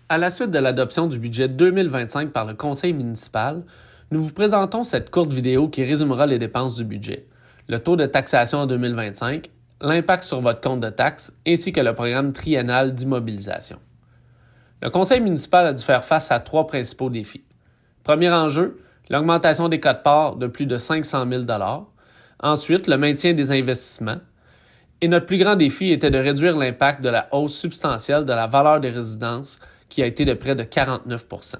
À la suite de l'adoption du budget 2025 par le conseil municipal, nous vous présentons cette courte vidéo qui résumera les dépenses du budget, le taux de taxation en 2025, l'impact sur votre compte de taxes ainsi que le programme triennal d'immobilisation. Le conseil municipal a dû faire face à 3 principaux défis. Premier enjeu, l'augmentation des quotes-parts de plus de 500 000 $. Ensuite, le maintien des investissements. Et notre plus grand défi était de réduire l'impact de la hausse substantielle de la valeur des résidences qui a été de près de 49 %.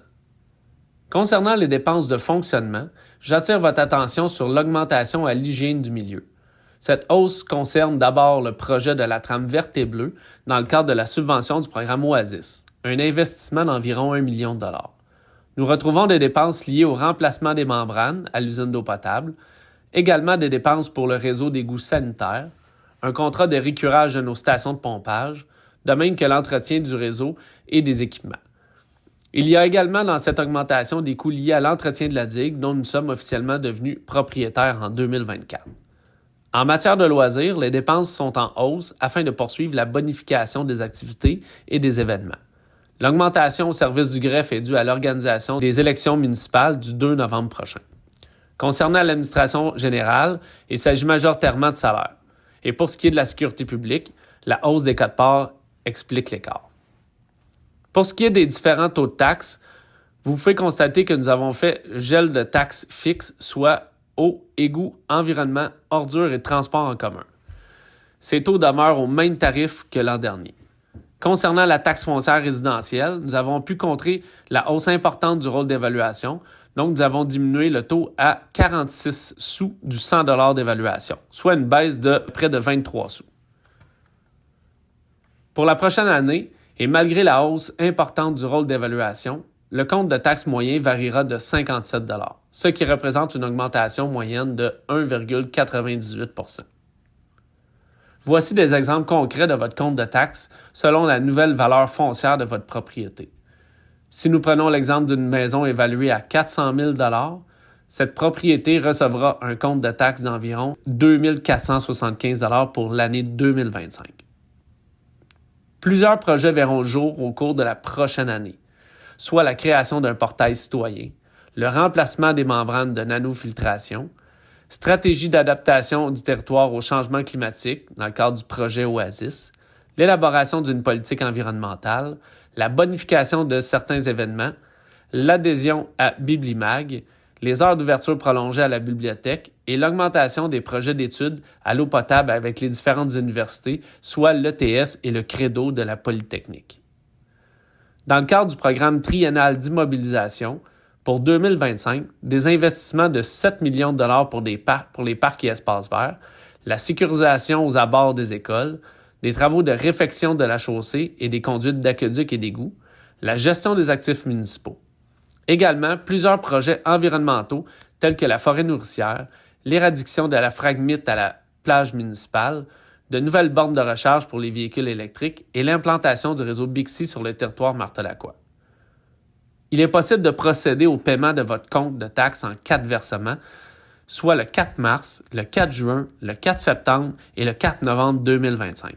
Concernant les dépenses de fonctionnement, j'attire votre attention sur l'augmentation à l'hygiène du milieu. Cette hausse concerne d'abord le projet de la trame verte et bleue dans le cadre de la subvention du programme Oasis, un investissement d'environ 1 million de $. Nous retrouvons des dépenses liées au remplacement des membranes à l'usine d'eau potable, également des dépenses pour le réseau d'égouts sanitaires, un contrat de récurage de nos stations de pompage, de même que l'entretien du réseau et des équipements. Il y a également dans cette augmentation des coûts liés à l'entretien de la digue dont nous sommes officiellement devenus propriétaires en 2024. En matière de loisirs, les dépenses sont en hausse afin de poursuivre la bonification des activités et des événements. L'augmentation au service du greffe est due à l'organisation des élections municipales du 2 novembre prochain. Concernant l'administration générale, il s'agit majoritairement de salaire. Et pour ce qui est de la sécurité publique, la hausse des quotes-parts explique l'écart. Pour ce qui est des différents taux de taxes, vous pouvez constater que nous avons fait gel de taxes fixes, soit eau, égouts, environnement, ordures et transports en commun. Ces taux demeurent au même tarif que l'an dernier. Concernant la taxe foncière résidentielle, nous avons pu contrer la hausse importante du rôle d'évaluation, donc nous avons diminué le taux à 46 sous du 100 $ d'évaluation, soit une baisse de près de 23 sous. Pour la prochaine année, et malgré la hausse importante du rôle d'évaluation, le compte de taxe moyen variera de 57 $, ce qui représente une augmentation moyenne de 1,98 %. Voici des exemples concrets de votre compte de taxe selon la nouvelle valeur foncière de votre propriété. Si nous prenons l'exemple d'une maison évaluée à 400 000 $, cette propriété recevra un compte de taxe d'environ 2 475 $ pour l'année 2025. Plusieurs projets verront le jour au cours de la prochaine année, soit la création d'un portail citoyen, le remplacement des membranes de nanofiltration, stratégie d'adaptation du territoire au changement climatique dans le cadre du projet Oasis, l'élaboration d'une politique environnementale, la bonification de certains événements, l'adhésion à Biblimag, les heures d'ouverture prolongées à la bibliothèque et l'augmentation des projets d'études à l'eau potable avec les différentes universités, soit l'ETS et le Credo de la Polytechnique. Dans le cadre du programme triennal d'immobilisation, pour 2025, des investissements de 7 millions de $ pour les parcs et espaces verts, la sécurisation aux abords des écoles, des travaux de réfection de la chaussée et des conduites d'aqueduc et d'égouts, la gestion des actifs municipaux. Également, plusieurs projets environnementaux tels que la forêt nourricière, l'éradication de la phragmite à la plage municipale, de nouvelles bornes de recharge pour les véhicules électriques et l'implantation du réseau Bixi sur le territoire martelaquois. Il est possible de procéder au paiement de votre compte de taxes en 4 versements, soit le 4 mars, le 4 juin, le 4 septembre et le 4 novembre 2025.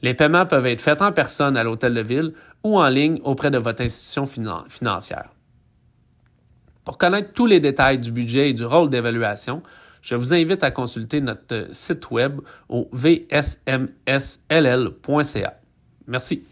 Les paiements peuvent être faits en personne à l'hôtel de ville ou en ligne auprès de votre institution financière. Pour connaître tous les détails du budget et du rôle d'évaluation, je vous invite à consulter notre site web au vsmsll.ca. Merci.